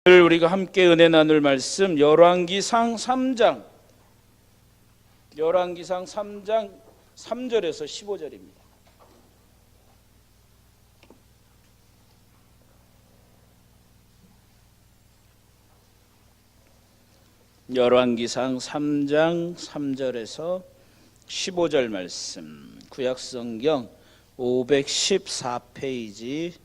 우리가 함께 은혜 나눌 말씀 열왕기상 3장 3절에서 15절입니다. 열왕기상 3장 3절에서 15절 말씀, 구약성경 514페이지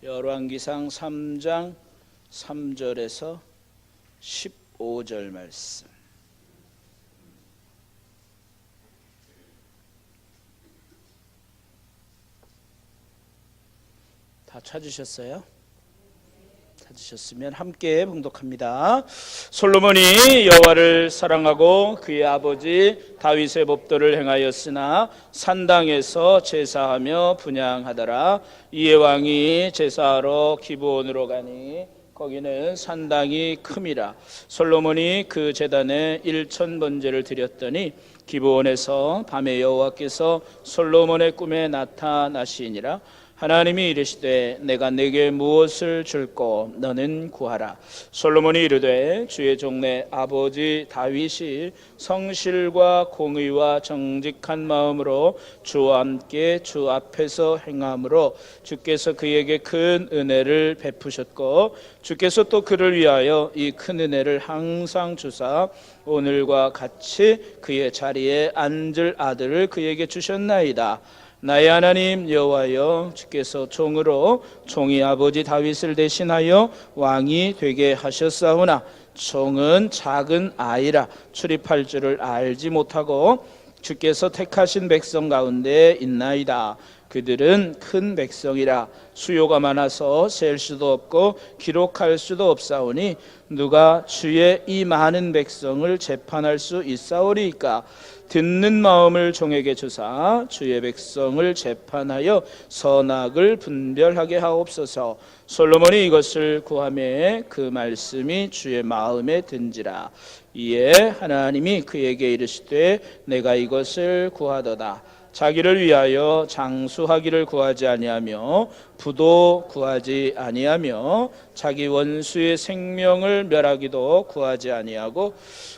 열왕기상 3장 3절에서 15절 말씀. 다 찾으셨어요? 찾으셨으면 함께 봉독합니다. 솔로몬이 여호와를 사랑하고 그의 아버지 다윗의 법도를 행하였으나 산당에서 제사하며 분향하더라. 이에 왕이 제사하러 기브온으로 가니 거기는 산당이 큼이라. 솔로몬이 그 제단에 1000번제를 드렸더니 기브온에서 밤에 여호와께서 솔로몬의 꿈에 나타나시니라. 하나님이 이르시되 내가 네게 무엇을 줄꼬 너는 구하라. 솔로몬이 이르되 주의 종내 아버지 다윗이 성실과 공의와 정직한 마음으로 주와 함께 주 앞에서 행함으로 주께서 그에게 큰 은혜를 베푸셨고 주께서 또 그를 위하여 이 큰 은혜를 항상 주사 오늘과 같이 그의 자리에 앉을 아들을 그에게 주셨나이다. 나의 하나님 여호와여, 주께서 종으로 종이 아버지 다윗을 대신하여 왕이 되게 하셨사오나 종은 작은 아이라 출입할 줄을 알지 못하고 주께서 택하신 백성 가운데 있나이다. 그들은 큰 백성이라 수요가 많아서 셀 수도 없고 기록할 수도 없사오니 누가 주의 이 많은 백성을 재판할 수 있사오리이까. 듣는 마음을 종에게 주사 주의 백성을 재판하여 선악을 분별하게 하옵소서. 솔로몬이 이것을 구하매 그 말씀이 주의 마음에 든지라. 이에 하나님이 그에게 이르시되 내가 이것을 구하도다. 자기를 위하여 장수하기를 구하지 아니하며 부도 구하지 아니하며 자기 원수의 생명을 멸하기도 구하지 아니하고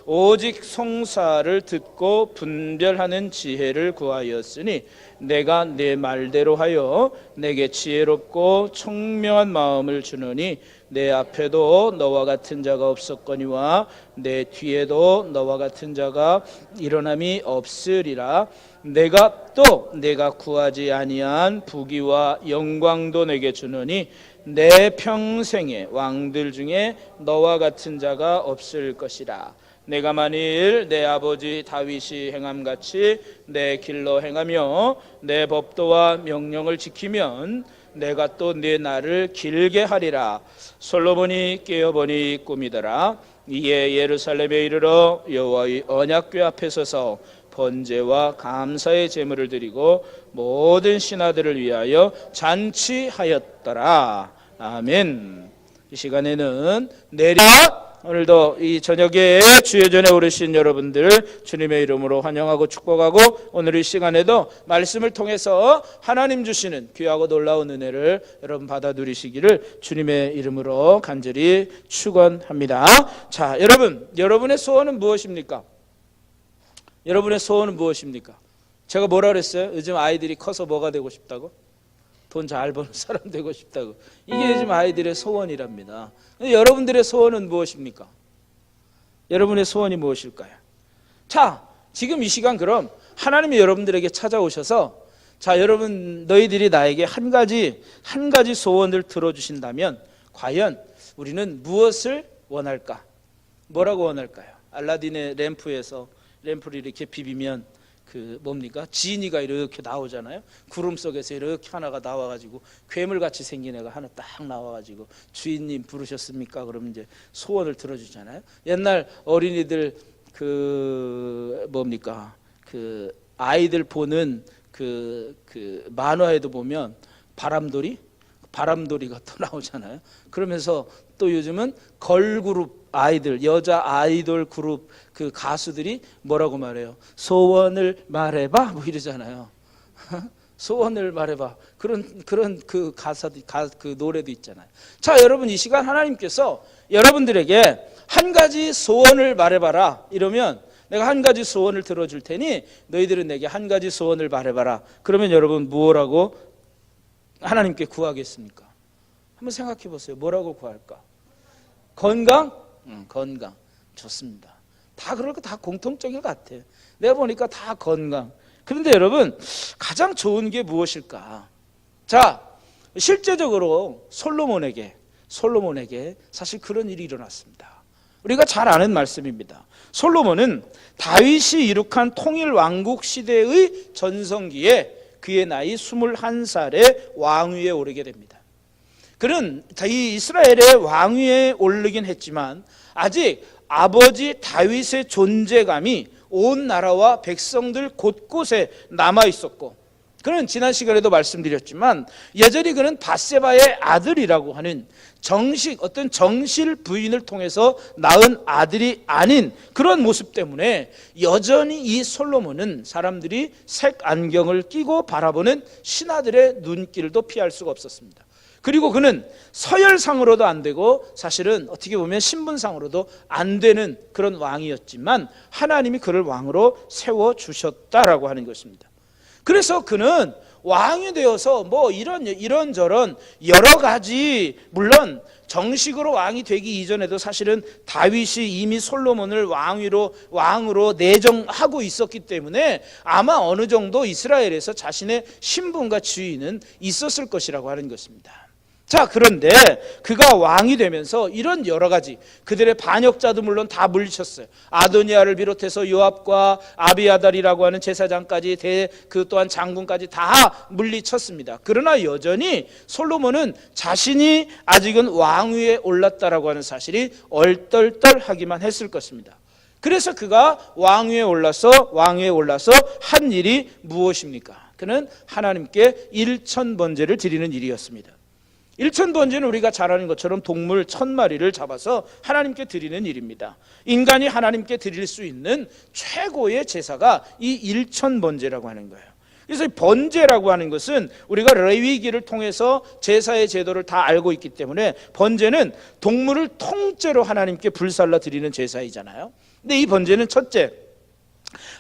오직 송사를 듣고 분별하는 지혜를 구하였으니 내가 내 말대로 하여 내게 지혜롭고 총명한 마음을 주노니 내 앞에도 너와 같은 자가 없었거니와 내 뒤에도 너와 같은 자가 일어남이 없으리라. 내가 구하지 아니한 부귀와 영광도 내게 주노니 내 평생에 왕들 중에 너와 같은 자가 없을 것이라. 내가 만일 내 아버지 다윗이 행함같이 내 길로 행하며 내 법도와 명령을 지키면 내가 또 네 날을 길게 하리라. 솔로몬이 깨어보니 꿈이더라. 이에 예루살렘에 이르러 여호와의 언약궤 앞에 서서 번제와 감사의 제물을 드리고 모든 신하들을 위하여 잔치하였더라. 아멘. 이 시간에는 오늘도 이 저녁에 주의 전에 오르신 여러분들 주님의 이름으로 환영하고 축복하고 오늘 이 시간에도 말씀을 통해서 하나님 주시는 귀하고 놀라운 은혜를 여러분 받아 누리시기를 주님의 이름으로 간절히 축원합니다. 자, 여러분의 소원은 무엇입니까? 여러분의 소원은 무엇입니까? 제가 뭐라 그랬어요? 요즘 아이들이 커서 뭐가 되고 싶다고? 돈 잘 버는 사람 되고 싶다고. 이게 요즘 아이들의 소원이랍니다. 여러분들의 소원은 무엇입니까? 여러분의 소원이 무엇일까요? 자, 지금 이 시간 그럼 하나님이 여러분들에게 찾아오셔서 자, 여러분 너희들이 나에게 한 가지 소원을 들어주신다면 과연 우리는 무엇을 원할까? 뭐라고 원할까요? 알라딘의 램프를 이렇게 비비면 그 뭡니까? 지니가 이렇게 나오잖아요. 구름 속에서 이렇게 하나가 나와가지고 괴물같이 생긴 애가 하나 딱 나와가지고 주인님 부르셨습니까? 그러면 이제 소원을 들어주잖아요. 옛날 어린이들 그 아이들 보는 그 만화에도 보면 바람돌이가 또 나오잖아요. 그러면서 또 요즘은 걸그룹 아이들, 여자 아이돌 그룹 그 가수들이 뭐라고 말해요? 소원을 말해봐 뭐 이러잖아요. 소원을 말해봐. 그런 그 가사도 그 노래도 있잖아요. 자, 여러분 이 시간 하나님께서 여러분들에게 한 가지 소원을 말해봐라 이러면 내가 한 가지 소원을 들어줄 테니 너희들은 내게 한 가지 소원을 말해봐라. 그러면 여러분 무엇라고 하나님께 구하겠습니까? 한번 생각해 보세요. 뭐라고 구할까? 건강? 건강. 좋습니다. 다 그럴 거 다 공통적인 것 같아요. 내가 보니까 다 건강. 그런데 여러분 가장 좋은 게 무엇일까? 자, 실제적으로 솔로몬에게 사실 그런 일이 일어났습니다. 우리가 잘 아는 말씀입니다. 솔로몬은 다윗이 이룩한 통일 왕국 시대의 전성기에 그의 나이 21살에 왕위에 오르게 됩니다. 그는 이 이스라엘의 왕위에 오르긴 했지만 아직 아버지 다윗의 존재감이 온 나라와 백성들 곳곳에 남아 있었고, 그는 지난 시간에도 말씀드렸지만 여전히 그는 밧세바의 아들이라고 하는 어떤 정실 부인을 통해서 낳은 아들이 아닌 그런 모습 때문에 여전히 이 솔로몬은 사람들이 색 안경을 끼고 바라보는 신하들의 눈길도 피할 수가 없었습니다. 그리고 그는 서열상으로도 안 되고 사실은 어떻게 보면 신분상으로도 안 되는 그런 왕이었지만 하나님이 그를 왕으로 세워주셨다라고 하는 것입니다. 그래서 그는 왕이 되어서 뭐 이런저런 여러 가지, 물론 정식으로 왕이 되기 이전에도 사실은 다윗이 이미 솔로몬을 왕으로 내정하고 있었기 때문에 아마 어느 정도 이스라엘에서 자신의 신분과 지위는 있었을 것이라고 하는 것입니다. 자, 그런데 그가 왕이 되면서 이런 여러 가지 그들의 반역자도 물론 다 물리쳤어요. 아도니아를 비롯해서 요압과 아비아달이라고 하는 제사장까지 그 또한 장군까지 다 물리쳤습니다. 그러나 여전히 솔로몬은 자신이 아직은 왕위에 올랐다라고 하는 사실이 얼떨떨하기만 했을 것입니다. 그래서 그가 왕위에 올라서 한 일이 무엇입니까? 그는 하나님께 일천번제를 드리는 일이었습니다. 일천번제는 우리가 잘 아는 것처럼 동물 1000마리를 잡아서 하나님께 드리는 일입니다. 인간이 하나님께 드릴 수 있는 최고의 제사가 이 일천번제라고 하는 거예요. 그래서 이 번제라고 하는 것은 우리가 레위기를 통해서 제사의 제도를 다 알고 있기 때문에 번제는 동물을 통째로 하나님께 불살라 드리는 제사이잖아요. 근데 이 번제는 첫째,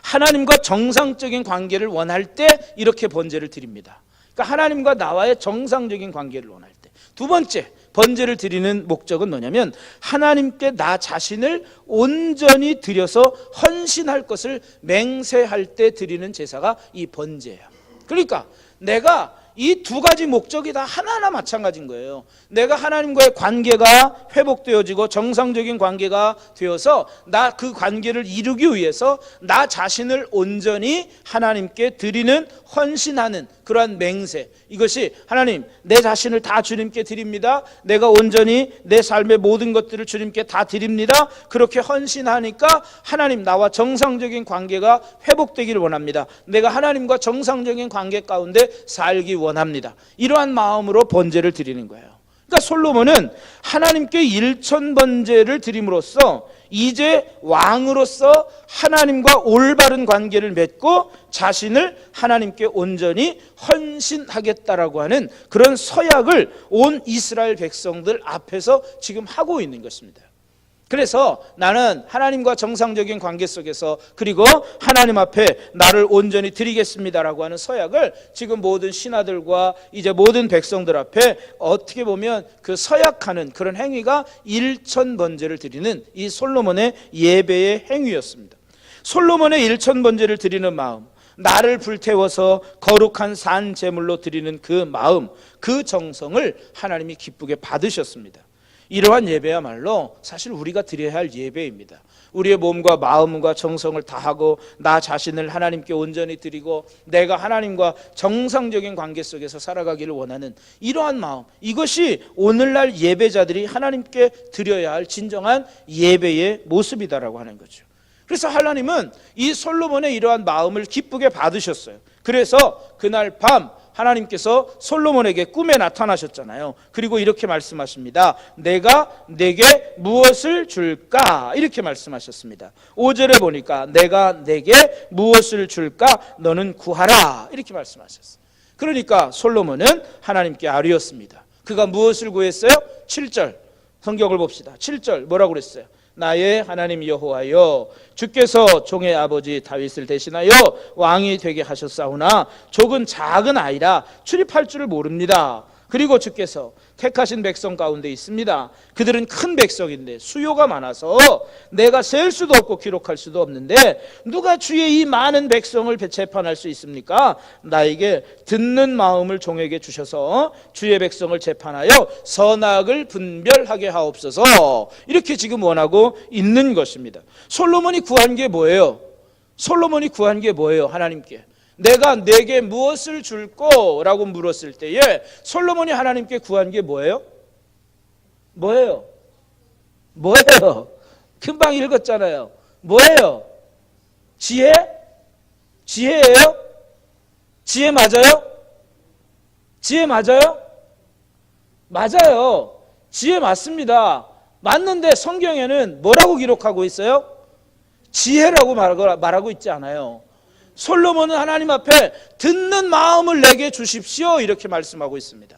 하나님과 정상적인 관계를 원할 때 이렇게 번제를 드립니다. 그러니까 하나님과 나와의 정상적인 관계를 원할 때. 두 번째, 번제를 드리는 목적은 뭐냐면 하나님께 나 자신을 온전히 드려서 헌신할 것을 맹세할 때 드리는 제사가 이 번제예요. 그러니까 내가 이 두 가지 목적이 다 하나하나 마찬가지인 거예요. 내가 하나님과의 관계가 회복되어지고 정상적인 관계가 되어서 나 그 관계를 이루기 위해서 나 자신을 온전히 하나님께 드리는, 헌신하는 그러한 맹세, 이것이 하나님 내 자신을 다 주님께 드립니다, 내가 온전히 내 삶의 모든 것들을 주님께 다 드립니다, 그렇게 헌신하니까 하나님 나와 정상적인 관계가 회복되기를 원합니다, 내가 하나님과 정상적인 관계 가운데 살기 원합니다, 이러한 마음으로 번제를 드리는 거예요. 그러니까 솔로몬은 하나님께 일천번제를 드림으로써 이제 왕으로서 하나님과 올바른 관계를 맺고 자신을 하나님께 온전히 헌신하겠다라고 하는 그런 서약을 온 이스라엘 백성들 앞에서 지금 하고 있는 것입니다. 그래서 나는 하나님과 정상적인 관계 속에서 그리고 하나님 앞에 나를 온전히 드리겠습니다라고 하는 서약을 지금 모든 신하들과 이제 모든 백성들 앞에 어떻게 보면 그 서약하는 그런 행위가 일천번제를 드리는 이 솔로몬의 예배의 행위였습니다. 솔로몬의 일천번제를 드리는 마음, 나를 불태워서 거룩한 산 제물로 드리는 그 마음, 그 정성을 하나님이 기쁘게 받으셨습니다. 이러한 예배야말로 사실 우리가 드려야 할 예배입니다. 우리의 몸과 마음과 정성을 다하고 나 자신을 하나님께 온전히 드리고 내가 하나님과 정상적인 관계 속에서 살아가기를 원하는 이러한 마음, 이것이 오늘날 예배자들이 하나님께 드려야 할 진정한 예배의 모습이다라고 하는 거죠. 그래서 하나님은 이 솔로몬의 이러한 마음을 기쁘게 받으셨어요. 그래서 그날 밤 하나님께서 솔로몬에게 꿈에 나타나셨잖아요. 그리고 이렇게 말씀하십니다. 내가 내게 무엇을 줄까? 이렇게 말씀하셨습니다. 5절에 보니까 내가 내게 무엇을 줄까? 너는 구하라. 이렇게 말씀하셨어요. 그러니까 솔로몬은 하나님께 아뢰었습니다. 그가 무엇을 구했어요? 7절 성경을 봅시다. 7절 뭐라고 그랬어요? 나의 하나님 여호와여, 주께서 종의 아버지 다윗을 대신하여 왕이 되게 하셨사오나 족은 작은 아이라 출입할 줄을 모릅니다. 그리고 주께서 택하신 백성 가운데 있습니다. 그들은 큰 백성인데 수요가 많아서 내가 셀 수도 없고 기록할 수도 없는데 누가 주의 이 많은 백성을 재판할 수 있습니까? 나에게 듣는 마음을 종에게 주셔서 주의 백성을 재판하여 선악을 분별하게 하옵소서. 이렇게 지금 원하고 있는 것입니다. 솔로몬이 구한 게 뭐예요? 솔로몬이 구한 게 뭐예요? 하나님께 내가 내게 무엇을 줄 거라고 물었을 때에 솔로몬이 하나님께 구한 게 뭐예요? 뭐예요? 금방 읽었잖아요. 뭐예요? 지혜? 지혜예요? 지혜 맞아요? 지혜 맞아요? 맞아요. 지혜 맞습니다. 맞는데 성경에는 뭐라고 기록하고 있어요? 지혜라고 말하고 있지 않아요. 솔로몬은 하나님 앞에 듣는 마음을 내게 주십시오 이렇게 말씀하고 있습니다.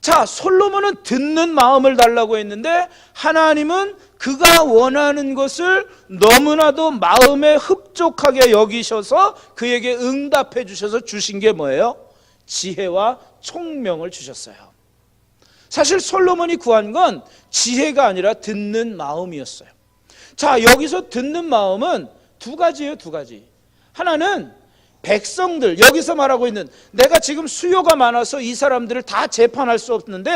자, 솔로몬은 듣는 마음을 달라고 했는데 하나님은 그가 원하는 것을 너무나도 마음에 흡족하게 여기셔서 그에게 응답해 주셔서 주신 게 뭐예요? 지혜와 총명을 주셨어요. 사실 솔로몬이 구한 건 지혜가 아니라 듣는 마음이었어요. 자, 여기서 듣는 마음은 두 가지예요. 두 가지. 하나는 백성들, 여기서 말하고 있는 내가 지금 수요가 많아서 이 사람들을 다 재판할 수 없는데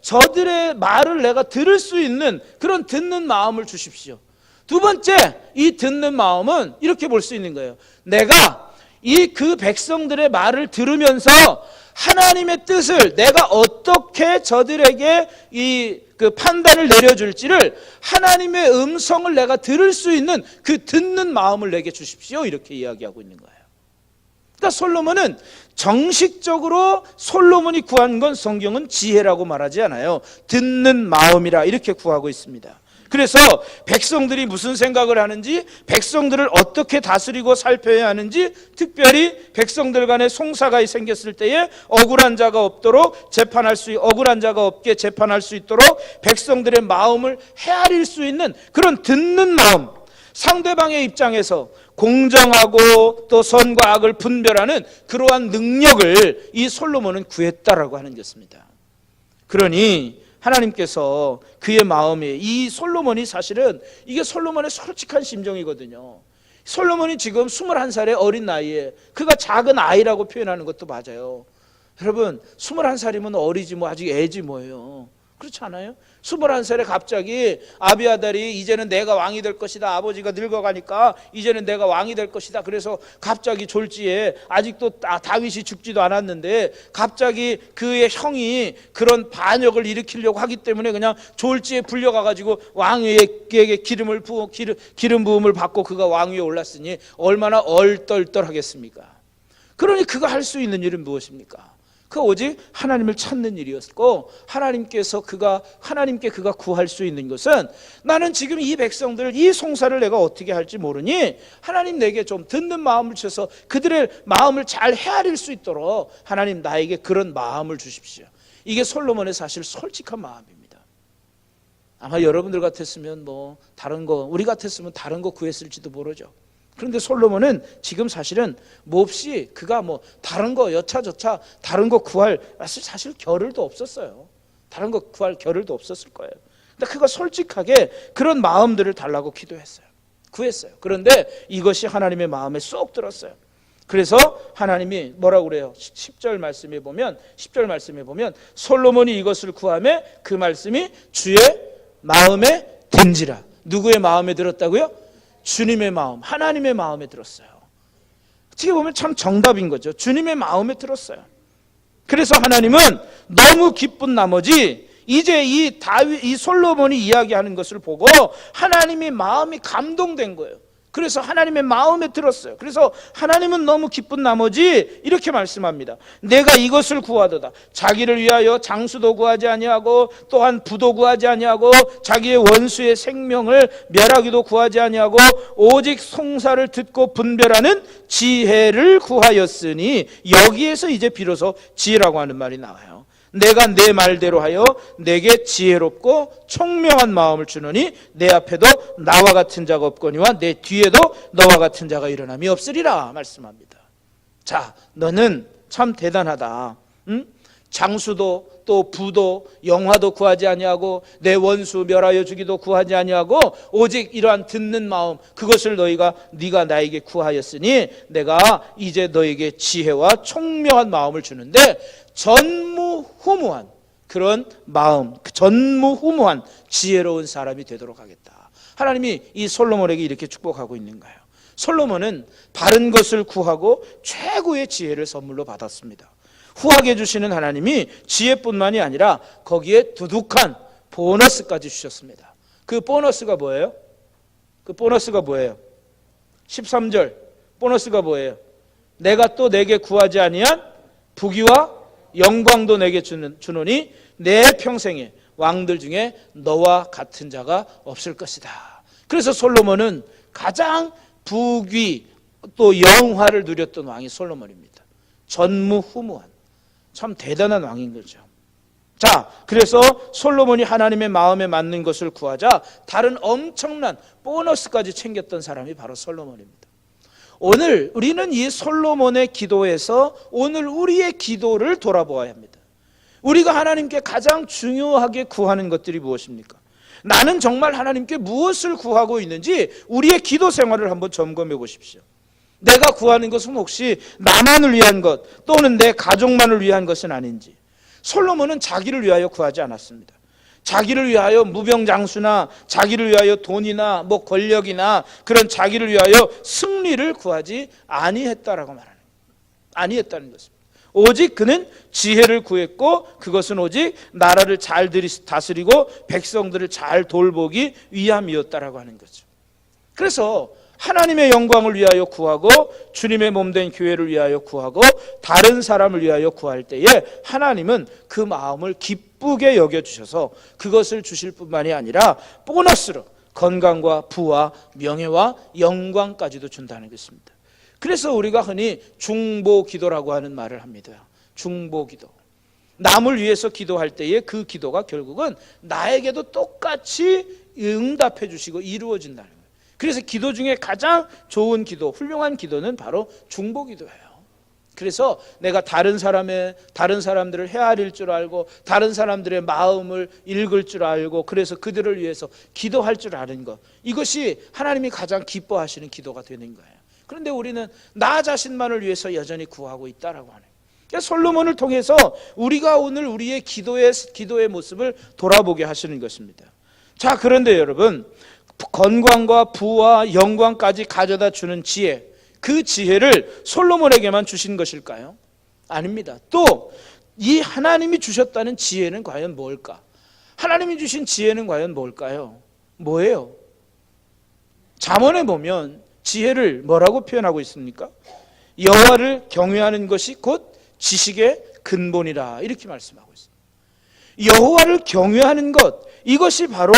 저들의 말을 내가 들을 수 있는 그런 듣는 마음을 주십시오. 두 번째, 이 듣는 마음은 이렇게 볼 수 있는 거예요. 내가 그 백성들의 말을 들으면서 하나님의 뜻을 내가 어떻게 저들에게 그 판단을 내려줄지를 하나님의 음성을 내가 들을 수 있는 그 듣는 마음을 내게 주십시오 이렇게 이야기하고 있는 거예요. 그러니까 솔로몬은 정식적으로 솔로몬이 구한 건 성경은 지혜라고 말하지 않아요. 듣는 마음이라 이렇게 구하고 있습니다. 그래서 백성들이 무슨 생각을 하는지, 백성들을 어떻게 다스리고 살펴야 하는지, 특별히 백성들 간에 송사가 생겼을 때에 억울한 자가 없도록 억울한 자가 없게 재판할 수 있도록 백성들의 마음을 헤아릴 수 있는 그런 듣는 마음, 상대방의 입장에서 공정하고 또 선과 악을 분별하는 그러한 능력을 이 솔로몬은 구했다라고 하는 것입니다. 그러니 하나님께서 그의 마음에 이 솔로몬이 사실은 이게 솔로몬의 솔직한 심정이거든요. 솔로몬이 지금 21살의 어린 나이에 그가 작은 아이라고 표현하는 것도 맞아요. 여러분 21살이면 어리지 뭐 아직 애지 뭐예요. 그렇지 않아요? 21살에 갑자기 아비아달이 이제는 내가 왕이 될 것이다. 아버지가 늙어가니까 이제는 내가 왕이 될 것이다. 그래서 갑자기 졸지에 아직도 다윗이 죽지도 않았는데 갑자기 그의 형이 그런 반역을 일으키려고 하기 때문에 그냥 졸지에 불려가가지고 왕에게 기름 부음을 받고 그가 왕 위에 올랐으니 얼마나 얼떨떨하겠습니까? 그러니 그가 할 수 있는 일은 무엇입니까? 그 오직 하나님을 찾는 일이었고 하나님께 그가 구할 수 있는 것은 나는 지금 이 백성들 이 송사를 내가 어떻게 할지 모르니 하나님 내게 좀 듣는 마음을 주셔서 그들의 마음을 잘 헤아릴 수 있도록 하나님 나에게 그런 마음을 주십시오. 이게 솔로몬의 사실 솔직한 마음입니다. 아마 여러분들 같았으면 우리 같았으면 다른 거 구했을지도 모르죠. 그런데 솔로몬은 지금 사실은 몹시 그가 다른 거 여차저차 다른 거 구할 사실 겨를도 없었어요. 다른 거 구할 겨를도 없었을 거예요. 근데 그가 솔직하게 그런 마음들을 달라고 기도했어요. 구했어요. 그런데 이것이 하나님의 마음에 쏙 들었어요. 그래서 하나님이 뭐라고 그래요? 10절 말씀에 보면 솔로몬이 이것을 구하며 그 말씀이 주의 마음에 든지라. 누구의 마음에 들었다고요? 주님의 마음, 하나님의 마음에 들었어요. 어떻게 보면 참 정답인 거죠. 주님의 마음에 들었어요. 그래서 하나님은 너무 기쁜 나머지 이제 이 솔로몬이 이야기하는 것을 보고 하나님의 마음이 감동된 거예요. 그래서 하나님의 마음에 들었어요. 그래서 하나님은 너무 기쁜 나머지 이렇게 말씀합니다. 내가 이것을 구하도다. 자기를 위하여 장수도 구하지 아니하고 또한 부도 구하지 아니하고 자기의 원수의 생명을 멸하기도 구하지 아니하고 오직 송사를 듣고 분별하는 지혜를 구하였으니, 여기에서 이제 비로소 지혜라고 하는 말이 나와요. 내가 내 말대로 하여 내게 지혜롭고 총명한 마음을 주노니 내 앞에도 나와 같은 자가 없거니와 내 뒤에도 너와 같은 자가 일어남이 없으리라 말씀합니다. 자, 너는 참 대단하다. 응? 장수도 또 부도 영화도 구하지 아니하고 내 원수 멸하여 주기도 구하지 아니하고 오직 이러한 듣는 마음, 그것을 네가 나에게 구하였으니 내가 이제 너에게 지혜와 총명한 마음을 주는데, 전무후무한 그런 마음, 전무후무한 지혜로운 사람이 되도록 하겠다. 하나님이 이 솔로몬에게 이렇게 축복하고 있는 거예요. 솔로몬은 바른 것을 구하고 최고의 지혜를 선물로 받았습니다. 후하게 주시는 하나님이 지혜뿐만이 아니라 거기에 두둑한 보너스까지 주셨습니다. 그 보너스가 뭐예요? 13절 보너스가 뭐예요? 내가 또 내게 구하지 아니한 부귀와 영광도 내게 주노니 내 평생에 왕들 중에 너와 같은 자가 없을 것이다. 그래서 솔로몬은 가장 부귀 또 영화를 누렸던 왕이 솔로몬입니다. 전무후무한 참 대단한 왕인 거죠. 자, 그래서 솔로몬이 하나님의 마음에 맞는 것을 구하자 다른 엄청난 보너스까지 챙겼던 사람이 바로 솔로몬입니다. 오늘 우리는 이 솔로몬의 기도에서 오늘 우리의 기도를 돌아보아야 합니다. 우리가 하나님께 가장 중요하게 구하는 것들이 무엇입니까? 나는 정말 하나님께 무엇을 구하고 있는지 우리의 기도 생활을 한번 점검해 보십시오. 내가 구하는 것은 혹시 나만을 위한 것 또는 내 가족만을 위한 것은 아닌지. 솔로몬은 자기를 위하여 구하지 않았습니다. 자기를 위하여 무병장수나 자기를 위하여 돈이나 뭐 권력이나 그런 자기를 위하여 승리를 구하지 아니했다라고 말하는 거예요. 아니했다는 것입니다. 오직 그는 지혜를 구했고 그것은 오직 나라를 잘 다스리고 백성들을 잘 돌보기 위함이었다라고 하는 거죠. 그래서 하나님의 영광을 위하여 구하고 주님의 몸된 교회를 위하여 구하고 다른 사람을 위하여 구할 때에 하나님은 그 마음을 기쁘게 여겨주셔서 그것을 주실 뿐만이 아니라 보너스로 건강과 부와 명예와 영광까지도 준다는 것입니다. 그래서 우리가 흔히 중보기도라고 하는 말을 합니다. 중보기도. 남을 위해서 기도할 때에 그 기도가 결국은 나에게도 똑같이 응답해 주시고 이루어진다는 거예요. 그래서 기도 중에 가장 좋은 기도, 훌륭한 기도는 바로 중보기도예요. 그래서 내가 다른 사람들을 헤아릴 줄 알고 다른 사람들의 마음을 읽을 줄 알고 그래서 그들을 위해서 기도할 줄 아는 것, 이것이 하나님이 가장 기뻐하시는 기도가 되는 거예요. 그런데 우리는 나 자신만을 위해서 여전히 구하고 있다라고 하는 거예요. 그러니까 솔로몬을 통해서 우리가 오늘 우리의 기도의 모습을 돌아보게 하시는 것입니다. 자, 그런데 여러분, 건강과 부와 영광까지 가져다 주는 지혜, 그 지혜를 솔로몬에게만 주신 것일까요? 아닙니다. 또 이 하나님이 주셨다는 지혜는 과연 뭘까? 하나님이 주신 지혜는 과연 뭘까요? 뭐예요? 잠언에 보면 지혜를 뭐라고 표현하고 있습니까? 여호와를 경외하는 것이 곧 지식의 근본이라, 이렇게 말씀하고 있습니다. 여호와를 경외하는 것, 이것이 바로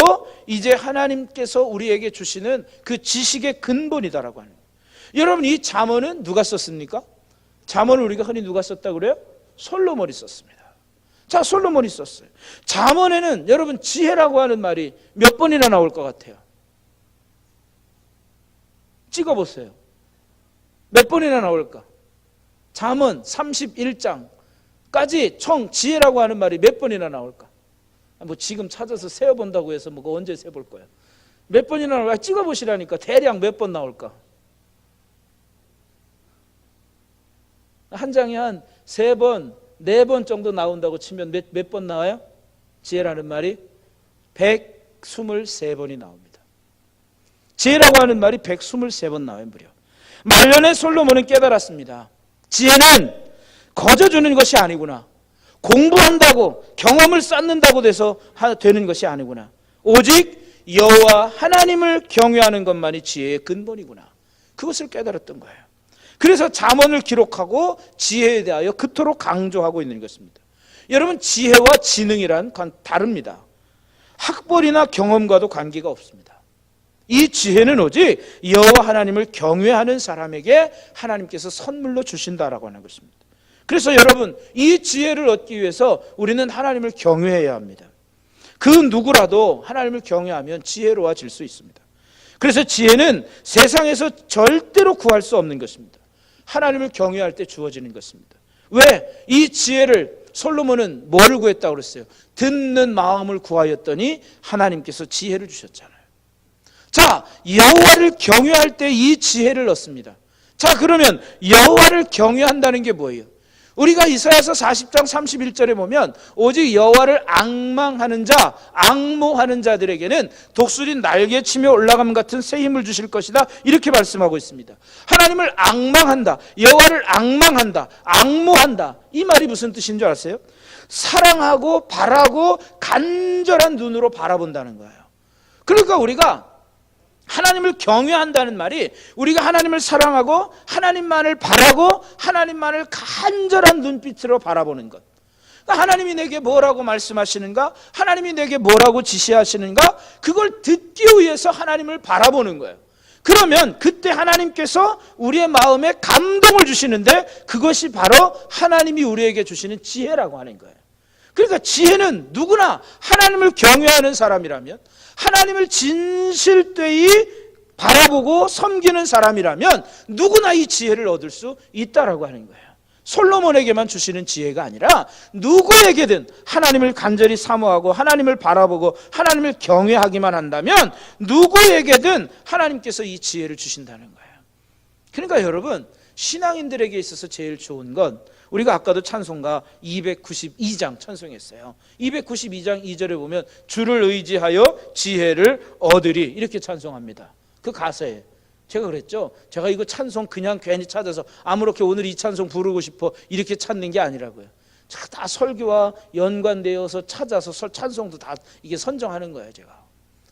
이제 하나님께서 우리에게 주시는 그 지식의 근본이다라고 하는 거예요. 여러분, 이 잠언은 누가 썼습니까? 잠언을 우리가 흔히 누가 썼다고 그래요? 솔로몬이 썼습니다. 자, 솔로몬이 썼어요. 잠언에는 여러분 지혜라고 하는 말이 몇 번이나 나올 것 같아요? 찍어보세요. 몇 번이나 나올까? 잠언 31장까지 총 지혜라고 하는 말이 몇 번이나 나올까? 뭐 지금 찾아서 세어본다고 해서 뭐 언제 세볼 거야? 몇 번이나 나올까? 찍어보시라니까. 대략 몇 번 나올까? 한 장에 한 3번, 4번 정도 나온다고 치면 몇 번 나와요? 지혜라는 말이 123번이 나옵니다. 지혜라고 하는 말이 123번 나와요, 무려. 말년에 솔로몬은 깨달았습니다. 지혜는 거저주는 것이 아니구나. 공부한다고 경험을 쌓는다고 돼서 되는 것이 아니구나. 오직 여호와 하나님을 경외하는 것만이 지혜의 근본이구나. 그것을 깨달았던 거예요. 그래서 잠언을 기록하고 지혜에 대하여 그토록 강조하고 있는 것입니다. 여러분, 지혜와 지능이란 다릅니다. 학벌이나 경험과도 관계가 없습니다. 이 지혜는 오직 여호와 하나님을 경외하는 사람에게 하나님께서 선물로 주신다라고 하는 것입니다. 그래서 여러분, 이 지혜를 얻기 위해서 우리는 하나님을 경외해야 합니다. 그 누구라도 하나님을 경외하면 지혜로워질 수 있습니다. 그래서 지혜는 세상에서 절대로 구할 수 없는 것입니다. 하나님을 경외할 때 주어지는 것입니다. 왜? 이 지혜를 솔로몬은 뭐를 구했다고 그랬어요? 듣는 마음을 구하였더니 하나님께서 지혜를 주셨잖아요. 자, 여호와를 경외할 때 이 지혜를 얻습니다. 자, 그러면 여호와를 경외한다는 게 뭐예요? 우리가 이사야서 40장 31절에 보면 오직 여호와를 앙망하는 자, 앙모하는 자들에게는 독수리 날개치며 올라감 같은 새 힘을 주실 것이다, 이렇게 말씀하고 있습니다. 하나님을 앙망한다, 여호와를 앙망한다, 앙모한다, 이 말이 무슨 뜻인 줄 아세요? 사랑하고 바라고 간절한 눈으로 바라본다는 거예요. 그러니까 우리가 하나님을 경외한다는 말이 우리가 하나님을 사랑하고 하나님만을 바라고 하나님만을 간절한 눈빛으로 바라보는 것. 그러니까 하나님이 내게 뭐라고 말씀하시는가, 하나님이 내게 뭐라고 지시하시는가, 그걸 듣기 위해서 하나님을 바라보는 거예요. 그러면 그때 하나님께서 우리의 마음에 감동을 주시는데 그것이 바로 하나님이 우리에게 주시는 지혜라고 하는 거예요. 그러니까 지혜는 누구나 하나님을 경외하는 사람이라면, 하나님을 진실되이 바라보고 섬기는 사람이라면 누구나 이 지혜를 얻을 수 있다라고 하는 거예요. 솔로몬에게만 주시는 지혜가 아니라 누구에게든 하나님을 간절히 사모하고 하나님을 바라보고 하나님을 경외하기만 한다면 누구에게든 하나님께서 이 지혜를 주신다는 거예요. 그러니까 여러분, 신앙인들에게 있어서 제일 좋은 건, 우리가 아까도 찬송가 292장 찬송했어요. 292장 2절에 보면 주를 의지하여 지혜를 얻으리, 이렇게 찬송합니다. 그 가사에 제가 그랬죠, 제가 이거 찬송 그냥 괜히 찾아서 아무렇게 오늘 이 찬송 부르고 싶어 이렇게 찾는 게 아니라고요. 제가 다 설교와 연관되어서 찾아서 찬송도 다 이게 선정하는 거예요, 제가.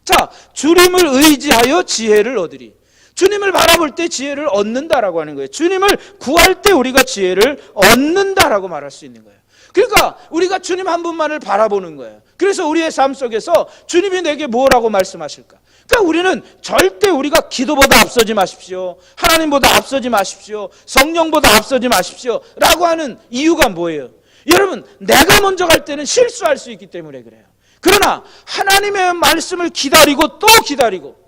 자, 주님을 의지하여 지혜를 얻으리. 주님을 바라볼 때 지혜를 얻는다라고 하는 거예요. 주님을 구할 때 우리가 지혜를 얻는다라고 말할 수 있는 거예요. 그러니까 우리가 주님 한 분만을 바라보는 거예요. 그래서 우리의 삶 속에서 주님이 내게 뭐라고 말씀하실까? 그러니까 우리는 절대 우리가 기도보다 앞서지 마십시오, 하나님보다 앞서지 마십시오, 성령보다 앞서지 마십시오 라고 하는 이유가 뭐예요? 여러분, 내가 먼저 갈 때는 실수할 수 있기 때문에 그래요. 그러나 하나님의 말씀을 기다리고 또 기다리고,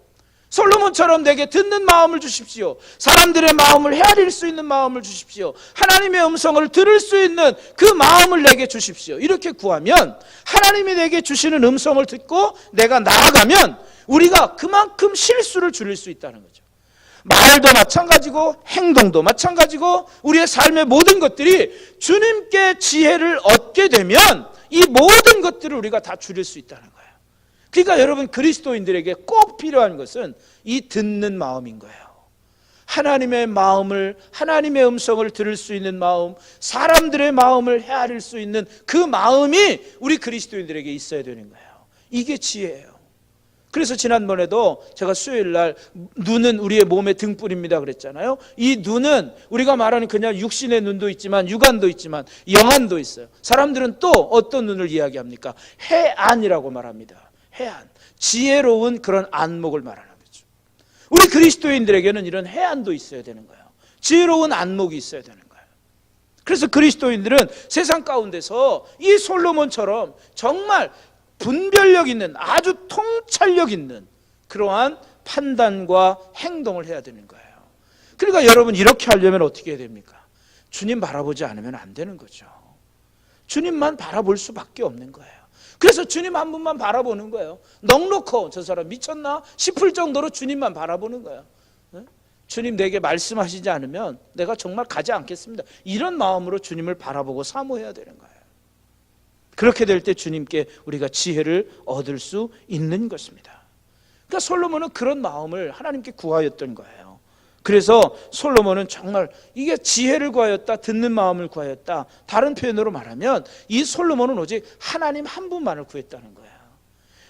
솔로몬처럼 내게 듣는 마음을 주십시오, 사람들의 마음을 헤아릴 수 있는 마음을 주십시오, 하나님의 음성을 들을 수 있는 그 마음을 내게 주십시오, 이렇게 구하면 하나님이 내게 주시는 음성을 듣고 내가 나아가면 우리가 그만큼 실수를 줄일 수 있다는 거죠. 말도 마찬가지고 행동도 마찬가지고 우리의 삶의 모든 것들이 주님께 지혜를 얻게 되면 이 모든 것들을 우리가 다 줄일 수 있다는 거예요. 그러니까 여러분, 그리스도인들에게 꼭 필요한 것은 이 듣는 마음인 거예요. 하나님의 마음을, 하나님의 음성을 들을 수 있는 마음, 사람들의 마음을 헤아릴 수 있는 그 마음이 우리 그리스도인들에게 있어야 되는 거예요. 이게 지혜예요. 그래서 지난번에도 제가 수요일 날 눈은 우리의 몸의 등불입니다 그랬잖아요. 이 눈은 우리가 말하는 그냥 육신의 눈도 있지만 육안도 있지만 영안도 있어요. 사람들은 또 어떤 눈을 이야기합니까? 해안이라고 말합니다. 해안, 지혜로운 그런 안목을 말하는 거죠. 우리 그리스도인들에게는 이런 해안도 있어야 되는 거예요. 지혜로운 안목이 있어야 되는 거예요. 그래서 그리스도인들은 세상 가운데서 이 솔로몬처럼 정말 분별력 있는, 아주 통찰력 있는 그러한 판단과 행동을 해야 되는 거예요. 그러니까 여러분, 이렇게 하려면 어떻게 해야 됩니까? 주님 바라보지 않으면 안 되는 거죠. 주님만 바라볼 수밖에 없는 거예요. 그래서 주님 한 분만 바라보는 거예요. 넉넉히 저 사람 미쳤나 싶을 정도로 주님만 바라보는 거예요. 주님 내게 말씀하시지 않으면 내가 정말 가지 않겠습니다, 이런 마음으로 주님을 바라보고 사모해야 되는 거예요. 그렇게 될 때 주님께 우리가 지혜를 얻을 수 있는 것입니다. 그러니까 솔로몬은 그런 마음을 하나님께 구하였던 거예요. 그래서 솔로몬은 정말 이게 지혜를 구하였다, 듣는 마음을 구하였다. 다른 표현으로 말하면 이 솔로몬은 오직 하나님 한 분만을 구했다는 거예요.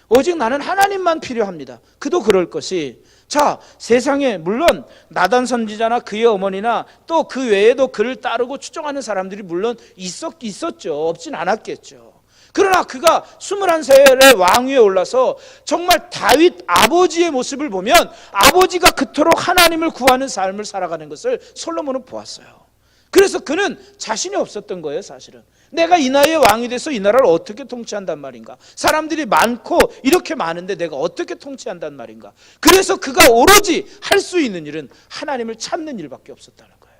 오직 나는 하나님만 필요합니다. 그도 그럴 것이, 자, 세상에 물론 나단 선지자나 그의 어머니나 또 그 외에도 그를 따르고 추종하는 사람들이 물론 있었죠. 없진 않았겠죠. 그러나 그가 21살의 왕위에 올라서 정말 다윗 아버지의 모습을 보면 아버지가 그토록 하나님을 구하는 삶을 살아가는 것을 솔로몬은 보았어요. 그래서 그는 자신이 없었던 거예요. 사실은 내가 이 나이에 왕이 돼서 이 나라를 어떻게 통치한단 말인가, 사람들이 많고 이렇게 많은데 내가 어떻게 통치한단 말인가. 그래서 그가 오로지 할 수 있는 일은 하나님을 찾는 일밖에 없었다는 거예요.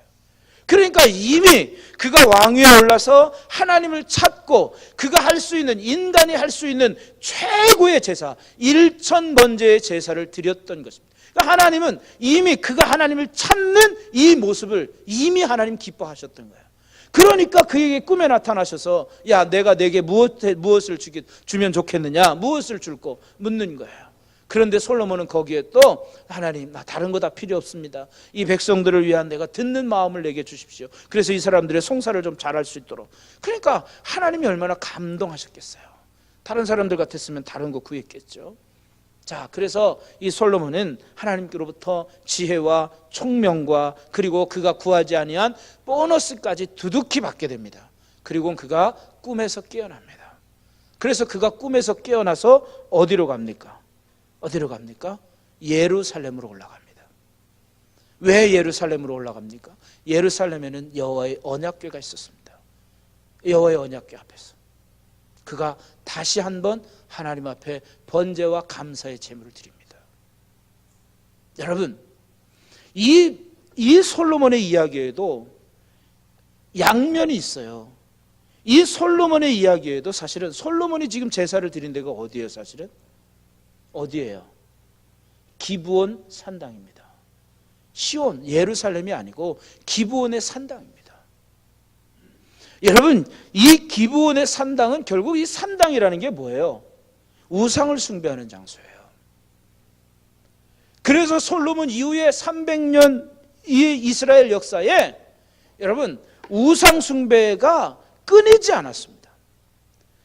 그러니까 이미 그가 왕위에 올라서 하나님을 찾고 그가 할 수 있는, 인간이 할 수 있는 최고의 제사, 1000번제의 제사를 드렸던 것입니다. 그러니까 하나님은 이미 그가 하나님을 찾는 이 모습을 이미 하나님 기뻐하셨던 거예요. 그러니까 그에게 꿈에 나타나셔서 야, 내가 내게 무엇을 주면 좋겠느냐, 무엇을 줄고 묻는 거예요. 그런데 솔로몬은 거기에 또 하나님, 나 다른 거 다 필요 없습니다. 이 백성들을 위한 내가 듣는 마음을 내게 주십시오. 그래서 이 사람들의 송사를 좀 잘할 수 있도록. 그러니까 하나님이 얼마나 감동하셨겠어요. 다른 사람들 같았으면 다른 거 구했겠죠. 자, 그래서 이 솔로몬은 하나님께로부터 지혜와 총명과 그리고 그가 구하지 아니한 보너스까지 두둑히 받게 됩니다. 그리고 그가 꿈에서 깨어납니다. 그래서 그가 꿈에서 깨어나서 어디로 갑니까? 예루살렘으로 올라갑니다. 왜 예루살렘으로 올라갑니까? 예루살렘에는 여호와의 언약궤가 있었습니다. 여호와의 언약궤 앞에서 그가 다시 한번 하나님 앞에 번제와 감사의 제물을 드립니다. 여러분, 이 솔로몬의 이야기에도 양면이 있어요. 이 솔로몬의 이야기에도 사실은 솔로몬이 지금 제사를 드린 데가 어디예요? 사실은 어디예요? 기브온 산당입니다. 시온, 예루살렘이 아니고 기브온의 산당입니다. 여러분, 이 기브온의 산당은 결국 이 산당이라는 게 뭐예요? 우상을 숭배하는 장소예요. 그래서 솔로몬 이후에 300년 이 이스라엘 역사에 여러분 우상 숭배가 끊이지 않았습니다.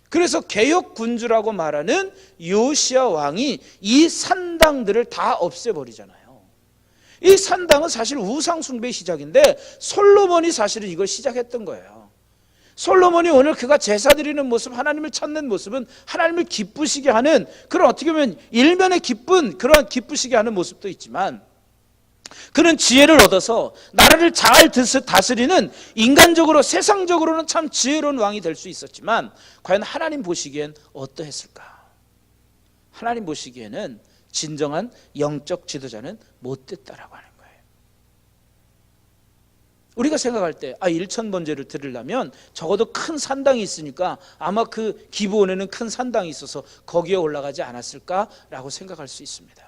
그래서 개역 군주라고 말하는 요시야 왕이 이 산당들을 다 없애버리잖아요. 이 산당은 사실 우상 숭배의 시작인데 솔로몬이 사실은 이걸 시작했던 거예요. 솔로몬이 오늘 그가 제사 드리는 모습, 하나님을 찾는 모습은 하나님을 기쁘시게 하는 그런, 어떻게 보면 일면의 기쁜 그런 기쁘시게 하는 모습도 있지만, 그는 지혜를 얻어서 나라를 잘 다스리는, 인간적으로 세상적으로는 참 지혜로운 왕이 될 수 있었지만 과연 하나님 보시기엔 어떠했을까? 하나님 보시기에는 진정한 영적 지도자는 못됐다라고 하는 거예요. 우리가 생각할 때 1000번제를 드리려면 적어도 큰 산당이 있으니까 아마 그 기브온에는 큰 산당이 있어서 거기에 올라가지 않았을까라고 생각할 수 있습니다.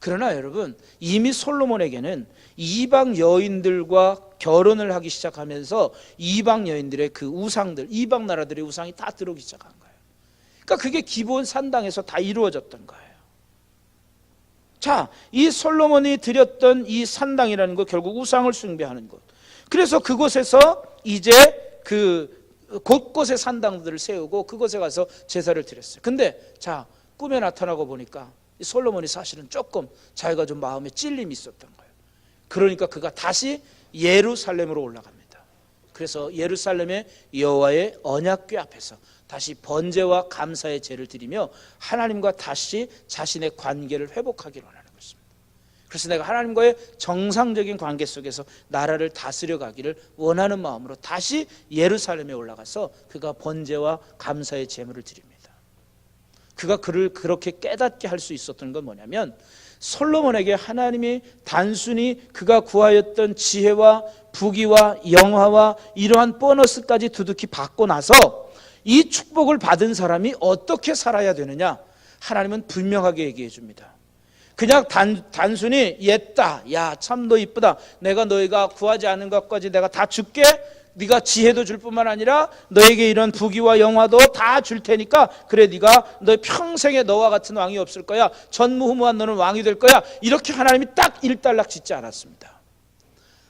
그러나 여러분, 이미 솔로몬에게는 이방 여인들과 결혼을 하기 시작하면서 이방 여인들의 그 우상들, 이방 나라들의 우상이 다 들어오기 시작한 거예요. 그러니까 그게 기브온 산당에서 다 이루어졌던 거예요. 자, 이 솔로몬이 드렸던 이 산당이라는 거 결국 우상을 숭배하는 곳. 그래서 그곳에서 이제 그 곳곳에 산당들을 세우고 그곳에 가서 제사를 드렸어요. 근데 자, 꿈에 나타나고 보니까 이 솔로몬이 사실은 조금 자기가 좀 마음에 찔림이 있었던 거예요. 그러니까 그가 다시 예루살렘으로 올라갑니다. 그래서 예루살렘의 여호와의 언약궤 앞에서 다시 번제와 감사의 제를 드리며 하나님과 다시 자신의 관계를 회복하기를 원하는 것입니다. 그래서 내가 하나님과의 정상적인 관계 속에서 나라를 다스려 가기를 원하는 마음으로 다시 예루살렘에 올라가서 그가 번제와 감사의 제물을 드립니다. 그가 그를 그렇게 깨닫게 할 수 있었던 건 뭐냐면, 솔로몬에게 하나님이 단순히 그가 구하였던 지혜와 부귀와 영화와 이러한 보너스까지 두둑히 받고 나서 이 축복을 받은 사람이 어떻게 살아야 되느냐, 하나님은 분명하게 얘기해 줍니다. 그냥 단순히 옛다, 야 참 너 이쁘다, 내가 너희가 구하지 않은 것까지 내가 다 줄게, 네가 지혜도 줄 뿐만 아니라 너에게 이런 부귀와 영화도 다 줄 테니까 그래, 네가 너 평생에 너와 같은 왕이 없을 거야, 전무후무한 너는 왕이 될 거야, 이렇게 하나님이 딱 일단락 짓지 않았습니다.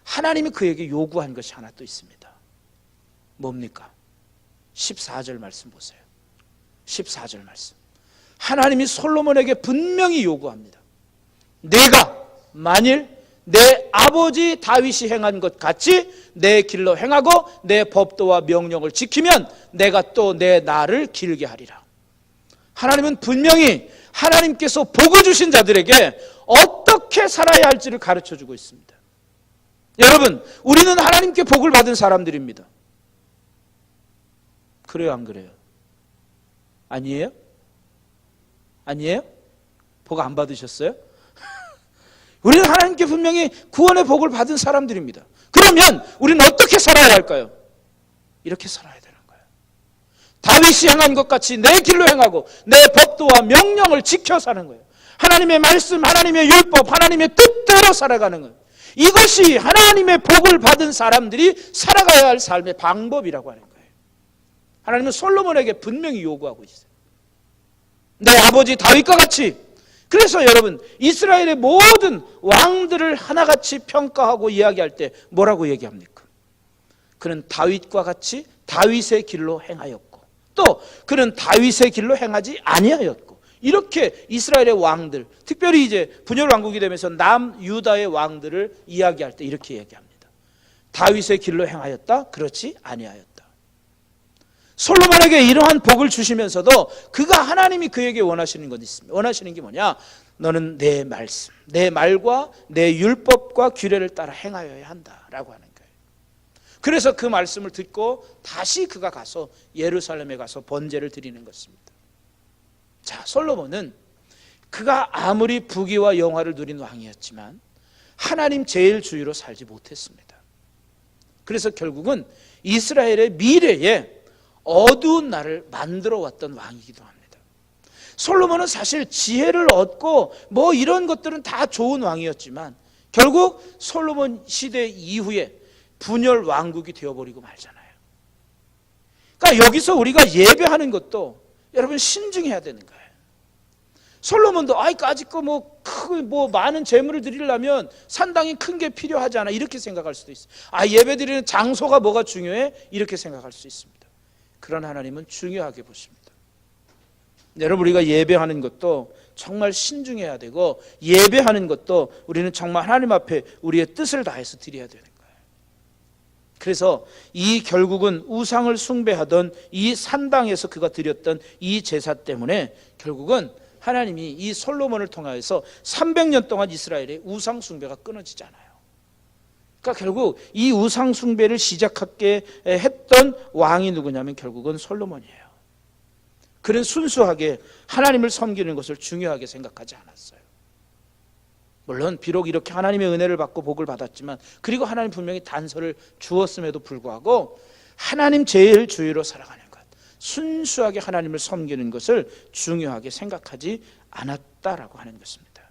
하나님이 그에게 요구한 것이 하나 또 있습니다. 뭡니까? 14절 말씀 보세요. 14절 말씀. 하나님이 솔로몬에게 분명히 요구합니다. 내가 만일 내 아버지 다윗이 행한 것 같이 내 길로 행하고 내 법도와 명령을 지키면 내가 또 내 날을 길게 하리라. 하나님은 분명히 하나님께서 복을 주신 자들에게 어떻게 살아야 할지를 가르쳐주고 있습니다. 여러분, 우리는 하나님께 복을 받은 사람들입니다. 그래요, 안 그래요? 아니에요? 아니에요? 복 안 받으셨어요? 우리는 하나님께 분명히 구원의 복을 받은 사람들입니다. 그러면 우리는 어떻게 살아야 할까요? 이렇게 살아야 되는 거예요. 다윗이 행한 것 같이 내 길로 행하고 내 법도와 명령을 지켜 사는 거예요. 하나님의 말씀, 하나님의 율법, 하나님의 뜻대로 살아가는 거예요. 이것이 하나님의 복을 받은 사람들이 살아가야 할 삶의 방법이라고 하는 거예요. 하나님은 솔로몬에게 분명히 요구하고 있어요. 내 아버지 다윗과 같이. 그래서 여러분, 이스라엘의 모든 왕들을 하나같이 평가하고 이야기할 때 뭐라고 얘기합니까? 그는 다윗과 같이 다윗의 길로 행하였고 또 그는 다윗의 길로 행하지 아니하였고, 이렇게 이스라엘의 왕들, 특별히 이제 분열 왕국이 되면서 남유다의 왕들을 이야기할 때 이렇게 얘기합니다. 다윗의 길로 행하였다, 그렇지 아니하였다. 솔로몬에게 이러한 복을 주시면서도 그가 하나님이 그에게 원하시는 것 있습니다. 원하시는 게 뭐냐? 너는 내 말씀, 내 말과 내 율법과 규례를 따라 행하여야 한다라고 하는 거예요. 그래서 그 말씀을 듣고 다시 그가 가서 예루살렘에 가서 번제를 드리는 것입니다. 자, 솔로몬은 그가 아무리 부귀와 영화를 누린 왕이었지만 하나님 제일 주의로 살지 못했습니다. 그래서 결국은 이스라엘의 미래에 어두운 날을 만들어 왔던 왕이기도 합니다. 솔로몬은 사실 지혜를 얻고 뭐 이런 것들은 다 좋은 왕이었지만 결국 솔로몬 시대 이후에 분열 왕국이 되어버리고 말잖아요. 그러니까 여기서 우리가 예배하는 것도 여러분 신중해야 되는 거예요. 솔로몬도 아직 뭐 많은 재물을 드리려면 상당히 큰 게 필요하지 않아, 이렇게 생각할 수도 있어요. 예배 드리는 장소가 뭐가 중요해? 이렇게 생각할 수 있습니다. 그러나 하나님은 중요하게 보십니다. 여러분, 우리가 예배하는 것도 정말 신중해야 되고, 예배하는 것도 우리는 정말 하나님 앞에 우리의 뜻을 다해서 드려야 되는 거예요. 그래서 이 결국은 우상을 숭배하던 이 산당에서 그가 드렸던 이 제사 때문에 결국은 하나님이 이 솔로몬을 통하여서 300년 동안 이스라엘의 우상 숭배가 끊어지잖아요. 그러니까 결국 이 우상 숭배를 시작하게 했던 왕이 누구냐면 결국은 솔로몬이에요. 그는 순수하게 하나님을 섬기는 것을 중요하게 생각하지 않았어요. 물론 비록 이렇게 하나님의 은혜를 받고 복을 받았지만, 그리고 하나님 분명히 단서를 주었음에도 불구하고 하나님 제일 주의로 살아가는 것, 순수하게 하나님을 섬기는 것을 중요하게 생각하지 않았다라고 하는 것입니다.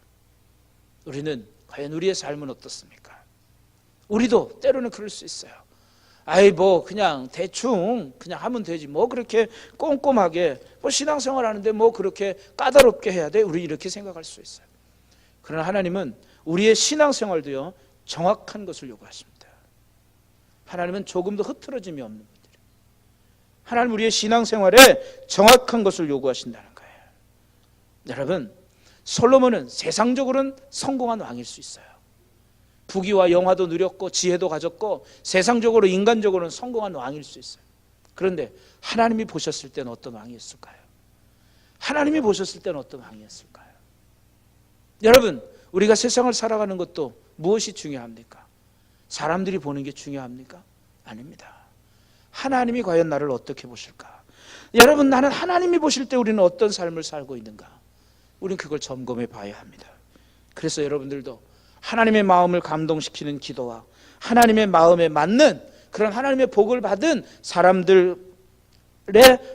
우리는 과연 우리의 삶은 어떻습니까? 우리도 때로는 그럴 수 있어요. 그냥 대충 그냥 하면 되지, 뭐 그렇게 꼼꼼하게 신앙생활 하는데 뭐 그렇게 까다롭게 해야 돼? 우리 이렇게 생각할 수 있어요. 그러나 하나님은 우리의 신앙생활도요 정확한 것을 요구하십니다. 하나님은 조금도 흐트러짐이 없는 분들이에요. 하나님 우리의 신앙생활에 정확한 것을 요구하신다는 거예요. 여러분, 솔로몬은 세상적으로는 성공한 왕일 수 있어요. 부귀와 영화도 누렸고 지혜도 가졌고 세상적으로 인간적으로는 성공한 왕일 수 있어요. 그런데 하나님이 보셨을 때는 어떤 왕이었을까요? 하나님이 보셨을 때는 어떤 왕이었을까요? 여러분, 우리가 세상을 살아가는 것도 무엇이 중요합니까? 사람들이 보는 게 중요합니까? 아닙니다. 하나님이 과연 나를 어떻게 보실까? 여러분, 나는 하나님이 보실 때 우리는 어떤 삶을 살고 있는가? 우리는 그걸 점검해 봐야 합니다. 그래서 여러분들도 하나님의 마음을 감동시키는 기도와 하나님의 마음에 맞는 그런 하나님의 복을 받은 사람들의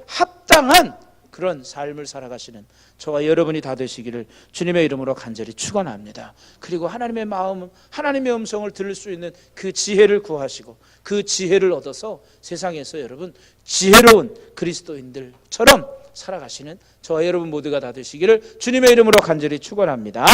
합당한 그런 삶을 살아가시는 저와 여러분이 다 되시기를 주님의 이름으로 간절히 축원합니다. 그리고 하나님의 마음, 하나님의 음성을 들을 수 있는 그 지혜를 구하시고 그 지혜를 얻어서 세상에서 여러분 지혜로운 그리스도인들처럼 살아가시는 저와 여러분 모두가 다 되시기를 주님의 이름으로 간절히 축원합니다.